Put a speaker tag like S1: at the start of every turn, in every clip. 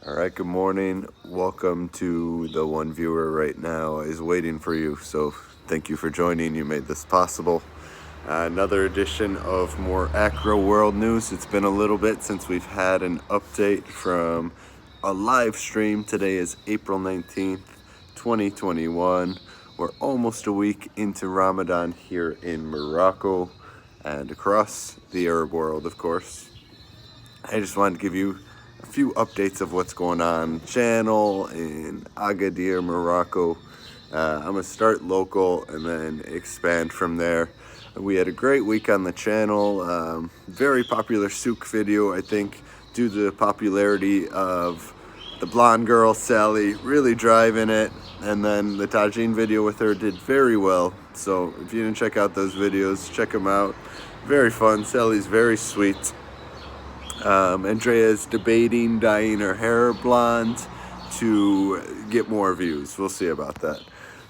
S1: All right, good morning. Welcome to the one viewer right now is waiting for you. So thank you for joining. You made this possible. Another edition of more Acro World News. It's been a little bit since we've had an update from a live stream. Today is April 19th, 2021. We're almost a week into Ramadan here in Morocco and across the Arab world, of course. I just wanted to give you a few updates of what's going on channel in Agadir, Morocco. I'm gonna start local and then expand from there. We had a great week on the channel. Very popular souk video, I think, due to the popularity of the blonde girl Sally really driving it, and then the tagine video with her did very well. So if you didn't check out those videos, check them out. Very fun. Sally's very sweet. Andrea's debating dyeing her hair blonde to get more views. We'll see about that.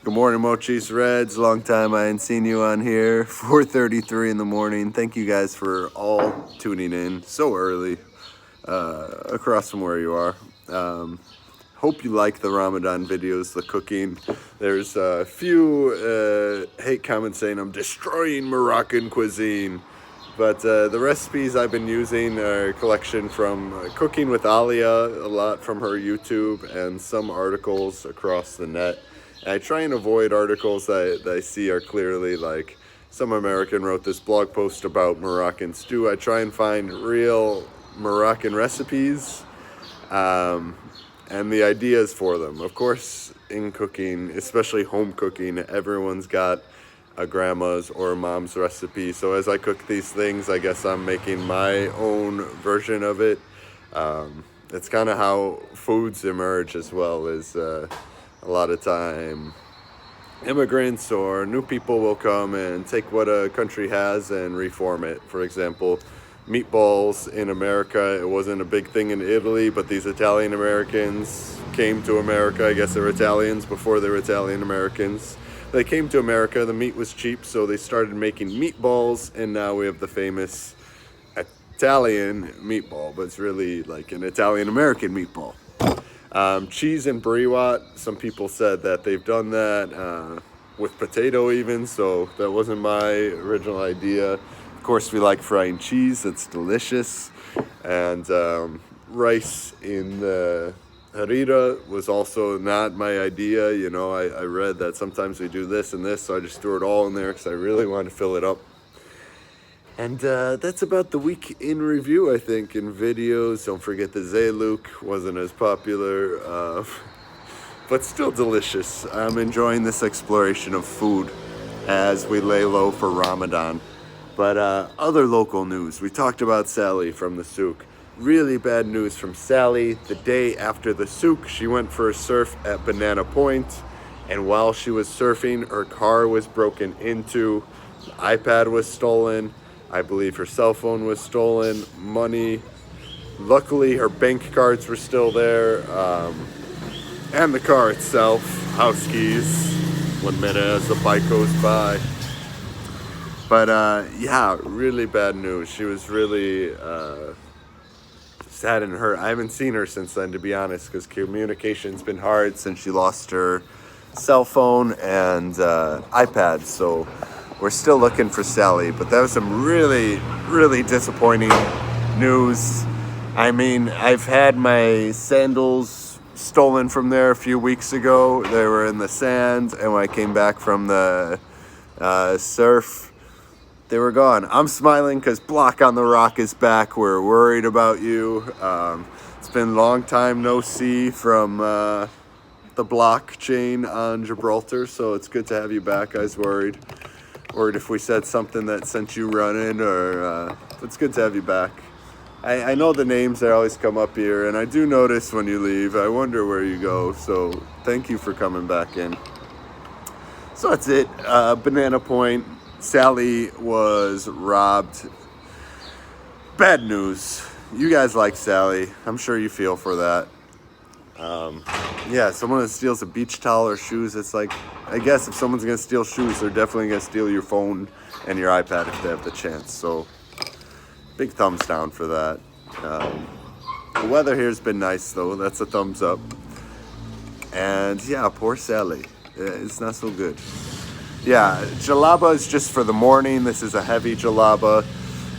S1: Good morning, Mochi's Reds. Long time I ain't seen you on here. 4:33 in the morning. Thank you guys for all tuning in so early across from where you are. Hope you like the Ramadan videos, the cooking. There's a few hate comments saying I'm destroying Moroccan cuisine. But the recipes I've been using are a collection from Cooking with Alia, a lot from her YouTube, and some articles across the net. And I try and avoid articles that I see are clearly like, some American wrote this blog post about Moroccan stew. I try and find real Moroccan recipes and the ideas for them. Of course, in cooking, especially home cooking, everyone's got a grandma's or a mom's recipe. So as I cook these things, I guess I'm making my own version of it. It's kind of how foods emerge as well, is a lot of time immigrants or new people will come and take what a country has and reform it. For example, meatballs in America, it wasn't a big thing in Italy, but these Italian Americans came to America. I guess they were Italians before they were Italian Americans. They came to America, the meat was cheap, so they started making meatballs, and now we have the famous Italian meatball, but it's really like an Italian-American meatball. Cheese and briwat, some people said that they've done that with potato even, so that wasn't my original idea. Of course, we like frying cheese, it's delicious, and rice in the harira was also not my idea. You know, I read that sometimes we do this and this, so I just threw it all in there because I really wanted to fill it up. And that's about the week in review, I think, in videos. Don't forget the Zaluk wasn't as popular, but still delicious. I'm enjoying this exploration of food as we lay low for Ramadan. But other local news, we talked about Sally from the souk. Really bad news from Sally. The day after the souk, she went for a surf at Banana Point, and while she was surfing, her car was broken into, the iPad was stolen, I believe her cell phone was stolen, money. Luckily, her bank cards were still there, and the car itself, house keys. 1 minute as the bike goes by. But yeah, really bad news. She was really sad and hurt. I haven't seen her since then, to be honest, because communication's been hard since she lost her cell phone and iPad. So we're still looking for Sally. But that was some really, really disappointing news. I mean, I've had my sandals stolen from there a few weeks ago. They were in the sand, and when I came back from the surf, they were gone. I'm smiling because Block on the Rock is back. We're worried about you. It's been a long time no see from the blockchain on Gibraltar, so it's good to have you back. I was worried if we said something that sent you running, or it's good to have you back. I know the names that always come up here, and I do notice when you leave. I wonder where you go, so thank you for coming back in. So that's it. Banana Point. Sally was robbed. Bad news. You guys like Sally. I'm sure you feel for that. Yeah, someone that steals a beach towel or shoes, it's like, I guess if someone's going to steal shoes, they're definitely going to steal your phone and your iPad if they have the chance. So, big thumbs down for that. The weather here's been nice though. That's a thumbs up. And yeah, poor Sally. It's not so good. Yeah, jalaba is just for the morning. This is a heavy jalaba.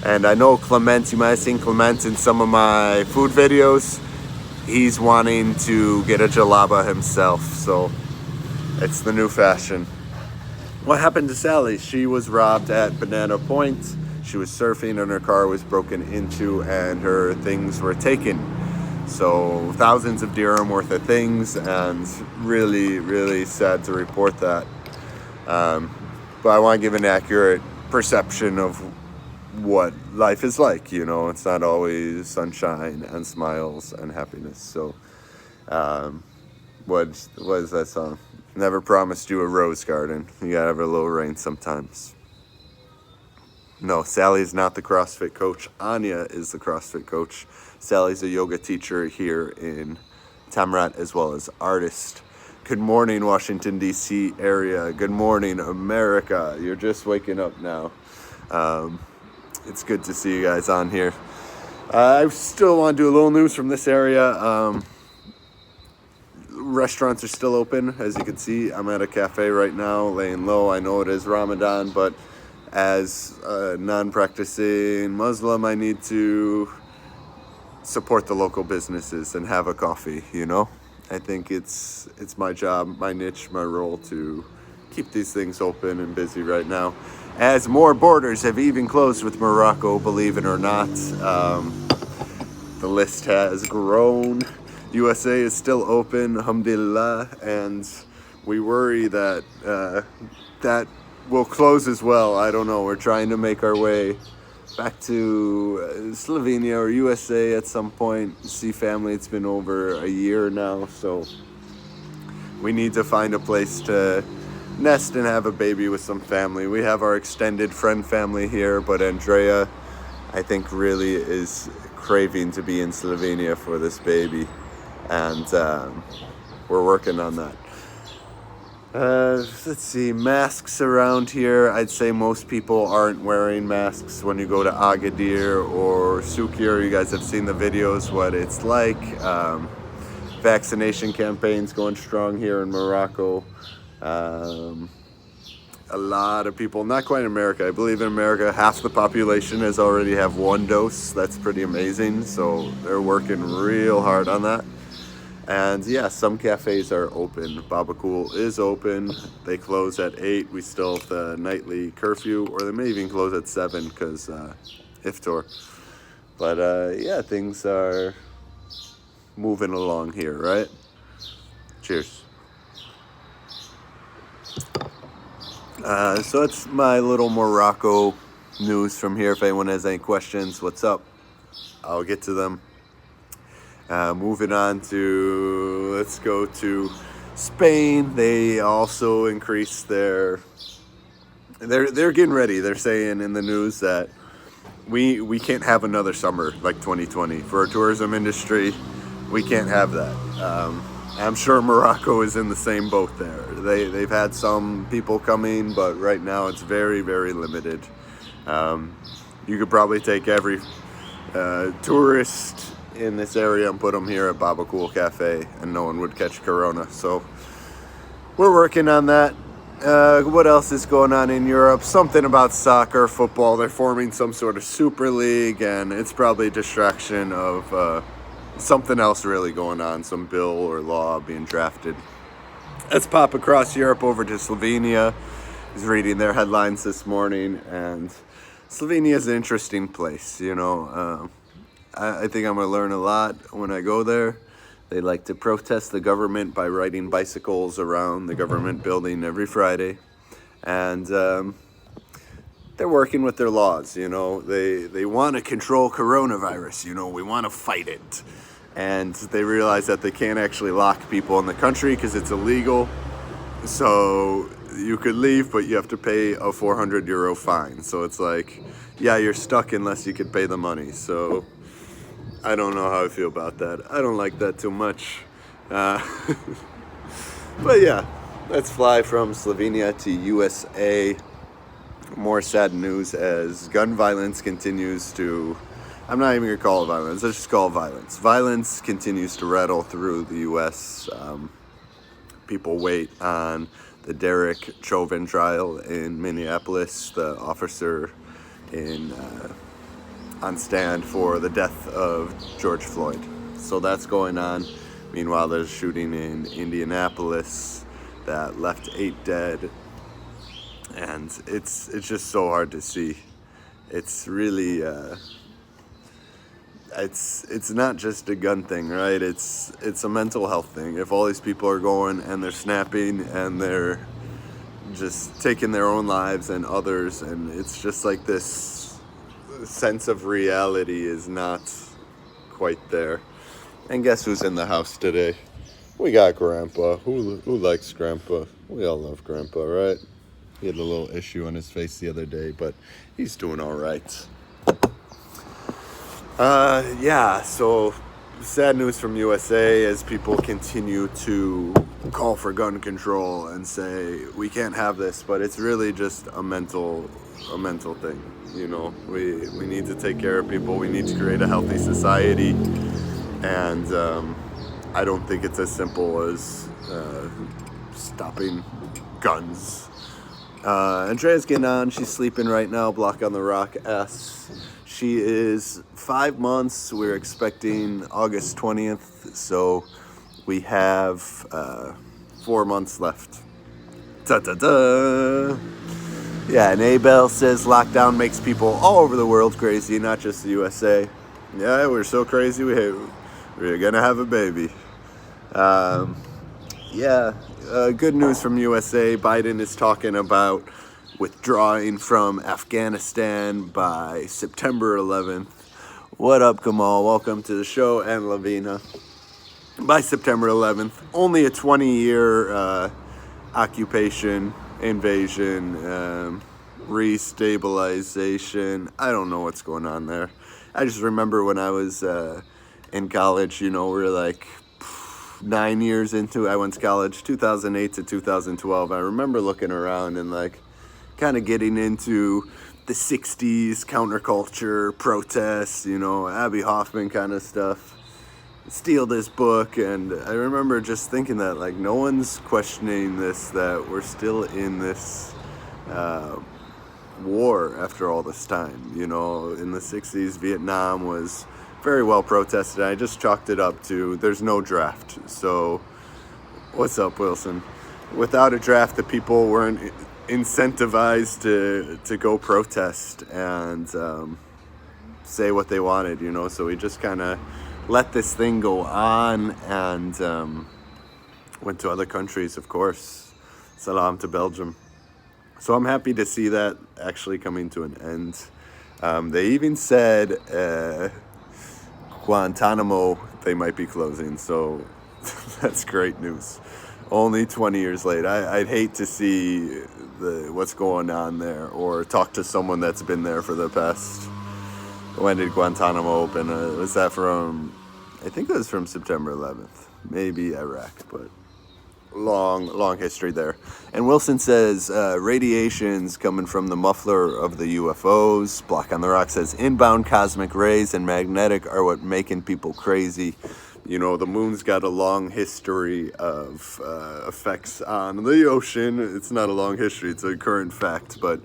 S1: And I know Clement, you might have seen Clement in some of my food videos. He's wanting to get a jalaba himself. So it's the new fashion. What happened to Sally? She was robbed at Banana Point. She was surfing and her car was broken into and her things were taken. So thousands of dirham worth of things, and really, really sad to report that. But I want to give an accurate perception of what life is like. You know, it's not always sunshine and smiles and happiness. So what is that song? Never promised you a rose garden. You gotta have a little rain sometimes. No, Sally's not the CrossFit coach. Anya is the CrossFit coach. Sally's a yoga teacher here in Tamrat as well as artist. Good morning, Washington, D.C. area. Good morning, America. You're just waking up now. It's good to see you guys on here. I still want to do a little news from this area. Restaurants are still open, as you can see. I'm at a cafe right now, laying low. I know it is Ramadan, but as a non-practicing Muslim, I need to support the local businesses and have a coffee, you know? I think it's my job, my niche, my role to keep these things open and busy right now. As more borders have even closed with Morocco, believe it or not, the list has grown. USA is still open, alhamdulillah, and we worry that that will close as well. I don't know. We're trying to make our way back to Slovenia or USA at some point. See family. It's been over a year now, so we need to find a place to nest and have a baby with some family. We have our extended friend family here, but Andrea, I think, really is craving to be in Slovenia for this baby. And we're working on that. Let's see, masks around here. I'd say most people aren't wearing masks when you go to Agadir or Sukir. You guys have seen the videos, what it's like. Vaccination campaigns going strong here in Morocco. A lot of people, not quite in America. I believe in America, half the population has already have one dose. That's pretty amazing. So they're working real hard on that. And yeah, some cafes are open. Babakul is open. They close at 8. We still have the nightly curfew, or they may even close at 7 because iftar. But yeah, things are moving along here, right? Cheers. So it's my little Morocco news from here. If anyone has any questions, what's up? I'll get to them. Moving on to, let's go to Spain. They also increased they're getting ready. They're saying in the news that we can't have another summer like 2020 for our tourism industry. We can't have that. I'm sure Morocco is in the same boat there. They've had some people coming, but right now it's very, very limited. You could probably take every tourist in this area and put them here at Babakul Cafe and no one would catch corona. So we're working on that. What else is going on in Europe? Something about soccer, football. They're forming some sort of super league, and it's probably a distraction of something else really going on, some bill or law being drafted. Let's pop across Europe over to Slovenia. I was reading their headlines this morning, and Slovenia is an interesting place, you know. I think I'm going to learn a lot when I go there. They like to protest the government by riding bicycles around the government building every Friday. And they're working with their laws, you know. They want to control coronavirus, you know. We want to fight it. And they realize that they can't actually lock people in the country because it's illegal. So you could leave, but you have to pay a 400 euro fine. So it's like, yeah, you're stuck unless you could pay the money. So I don't know how I feel about that. I don't like that too much. But yeah, let's fly from Slovenia to USA. More sad news as gun violence continues to I'm not even going to call it violence. Let's just call it violence. Violence continues to rattle through the U.S. People wait on the Derek Chauvin trial in Minneapolis, the officer on stand for the death of George Floyd. So that's going on. Meanwhile, there's a shooting in Indianapolis that left 8 dead, and it's just so hard to see. It's really it's not just a gun thing, right? It's a mental health thing. If all these people are going and they're snapping and they're just taking their own lives and others, and it's just like this sense of reality is not quite there. And guess who's in the house today? We got Grandpa. Who likes Grandpa? We all love Grandpa, right? He had a little issue on his face the other day, but he's doing all right. So sad news from USA as people continue to call for gun control and say we can't have this, but it's really just a mental thing. You know, we need to take care of people. We need to create a healthy society, and I don't think it's as simple as stopping guns. Andrea's getting on. She's sleeping right now. Block on the Rock asks. She is 5 months. We're expecting August 20th, so we have 4 months left. Ta-ta-ta! Yeah, and Abel says lockdown makes people all over the world crazy, not just the USA. Yeah, we're so crazy, we're gonna have a baby. Good news from USA. Biden is talking about withdrawing from Afghanistan by September 11th. What up, Kamal? Welcome to the show, and Lavina. By September 11th, only a 20-year occupation, invasion, restabilization. I don't know what's going on there. I just remember when I was in college, you know, we're like 9 years into, I went to college 2008 to 2012. I remember looking around and like kind of getting into the 60s counterculture protests, you know, Abby Hoffman kind of stuff. Steal this book, and I remember just thinking that like no one's questioning this, that we're still in this war after all this time. You know, in the 60s, Vietnam was very well protested. I just chalked it up to there's no draft. So what's up, Wilson? Without a draft, the people weren't incentivized to go protest and say what they wanted, you know. So we just kind of let this thing go on and went to other countries, of course. Salam to Belgium. So I'm happy to see that actually coming to an end. They even said Guantanamo, they might be closing, so that's great news. Only 20 years late. I'd hate to see what's going on there, or talk to someone that's been there for the past. When did Guantanamo open? Was that from, I think it was from September 11th. Maybe Iraq, but long history there. And Wilson says, radiations coming from the muffler of the UFOs. Block on the Rock says, inbound cosmic rays and magnetic are what making people crazy. You know, the moon's got a long history of effects on the ocean. It's not a long history, it's a current fact, but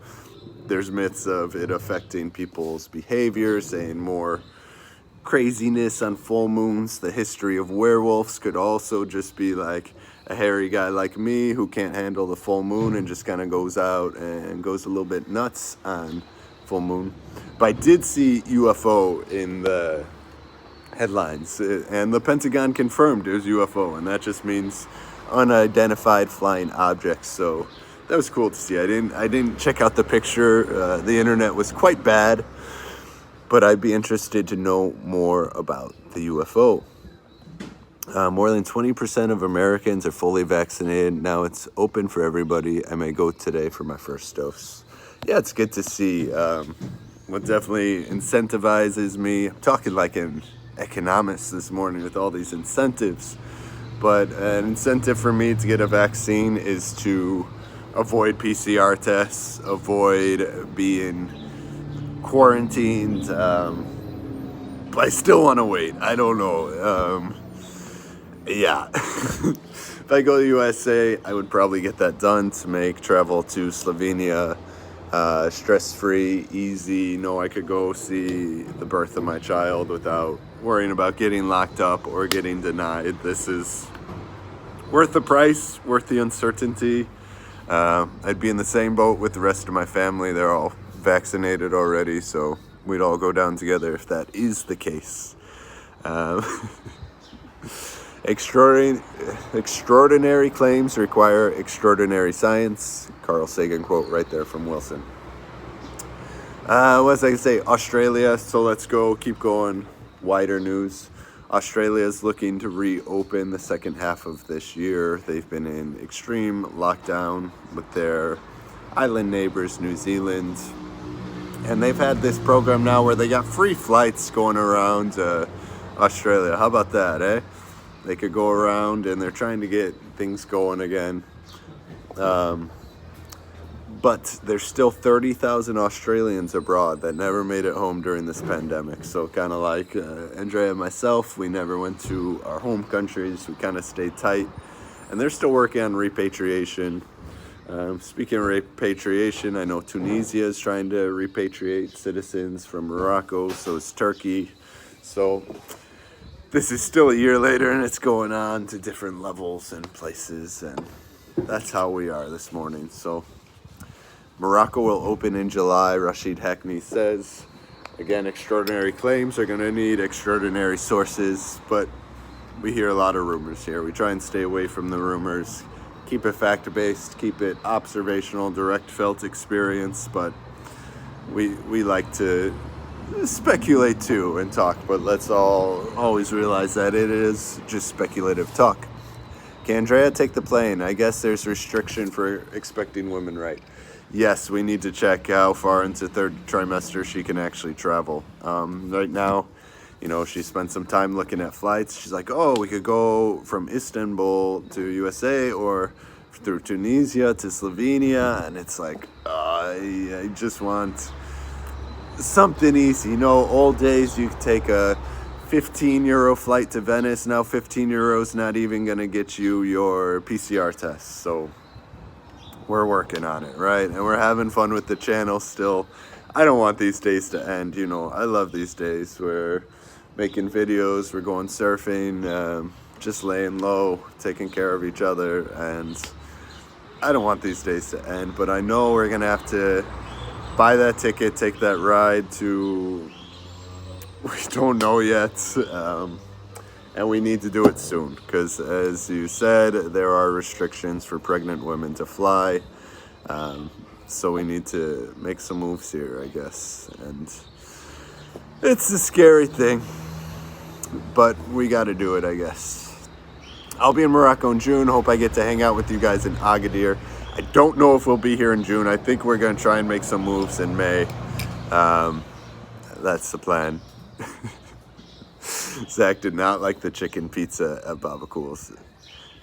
S1: there's myths of it affecting people's behavior, saying more craziness on full moons. The history of werewolves could also just be like a hairy guy like me who can't handle the full moon and just kind of goes out and goes a little bit nuts on full moon. But I did see UFO in the headlines, and the Pentagon confirmed it was UFO, and that just means unidentified flying objects. So that was cool to see. I didn't check out the picture. The internet was quite bad, but I'd be interested to know more about the UFO. More than 20% of Americans are fully vaccinated. Now it's open for everybody. I may go today for my first dose. Yeah, it's good to see. What definitely incentivizes me, I'm talking like an economist this morning with all these incentives, but an incentive for me to get a vaccine is to avoid PCR tests, avoid being quarantined, But I still want to wait. I don't know. Yeah. If I go to USA, I would probably get that done to make travel to Slovenia stress-free, easy. Know I could go see the birth of my child without worrying about getting locked up or getting denied. This is worth the price, worth the uncertainty. I'd be in the same boat with the rest of my family. They're all vaccinated already, so we'd all go down together if that is the case. Extraordinary claims require extraordinary science. Carl Sagan quote right there from Wilson. What was I going to say? Australia. So let's go. Keep going. Wider news. Australia is looking to reopen the second half of this year. They've been in extreme lockdown with their island neighbors, New Zealand. And they've had this program now where they got free flights going around Australia. How about that, eh? They could go around, and they're trying to get things going again. But there's still 30,000 Australians abroad that never made it home during this pandemic. So kind of like Andrea and myself, we never went to our home countries. We kind of stayed tight. And they're still working on repatriation. Speaking of repatriation, I know Tunisia is trying to repatriate citizens from Morocco. So is Turkey. So this is still a year later, and it's going on to different levels and places. And that's how we are this morning. So Morocco will open in July, Rashid Hackney says. Again, extraordinary claims are going to need extraordinary sources, but we hear a lot of rumors here. We try and stay away from the rumors, keep it fact-based, keep it observational, direct felt experience, but we like to speculate too and talk, but let's all always realize that it is just speculative talk. Can Andrea take the plane? I guess there's restriction for expecting women, right? Yes, we need to check how far into third trimester she can actually travel. Right now, she spent some time looking at flights. She's like, oh, we could go from Istanbul to USA or through Tunisia to Slovenia. And it's like, I just want something easy. Old days, you could take a 15 euro flight to Venice. Now 15 euros not even going to get you your PCR test. So we're working on it, right? And we're having fun with the channel still. I don't want these days to end. I love these days. We're making videos, we're going surfing, just laying low, taking care of each other. And I don't want these days to end, but I know we're going to have to buy that ticket, take that ride to, we don't know yet. And we need to do it soon because, as you said, there are restrictions for pregnant women to fly. So we need to make some moves here, I guess. And it's a scary thing, but we got to do it, I guess. I'll be in Morocco in June. Hope I get to hang out with you guys in Agadir. I don't know if we'll be here in June. I think we're going to try and make some moves in May. That's the plan. Zach did not like the chicken pizza at Baba Cool's.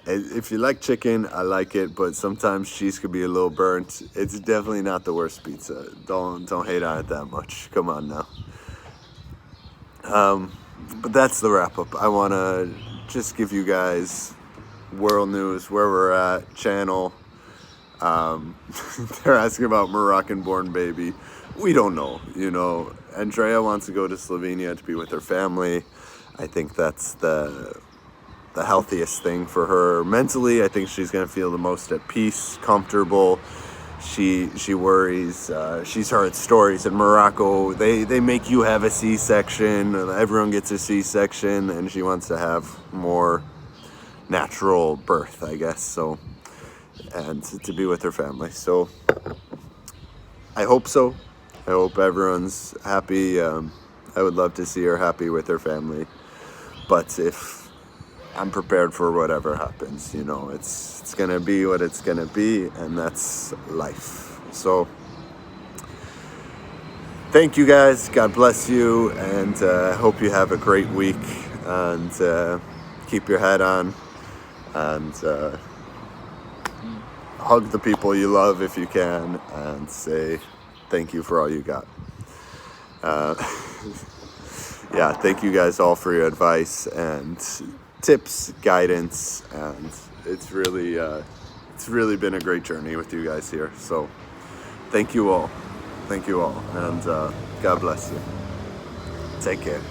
S1: If you like chicken, I like it, but sometimes cheese could be a little burnt. It's definitely not the worst pizza. Don't hate on it that much. Come on now. But that's the wrap up. I want to just give you guys world news, where we're at, channel. They're asking about Moroccan born baby. We don't know, Andrea wants to go to Slovenia to be with her family. I think that's the healthiest thing for her mentally. I think she's going to feel the most at peace, comfortable. She worries. She's heard stories in Morocco. They make you have a C-section. Everyone gets a C-section, and she wants to have more natural birth, I guess. So, and to be with her family. So, I hope so. I hope everyone's happy. I would love to see her happy with her family. But if I'm prepared for whatever happens, it's going to be what it's going to be, and that's life. So thank you guys. God bless you, and I hope you have a great week, and keep your head on, and hug the people you love if you can, and say thank you for all you got. yeah, thank you guys all for your advice and tips, guidance, and it's really been a great journey with you guys here. So thank you all, and God bless you. Take care.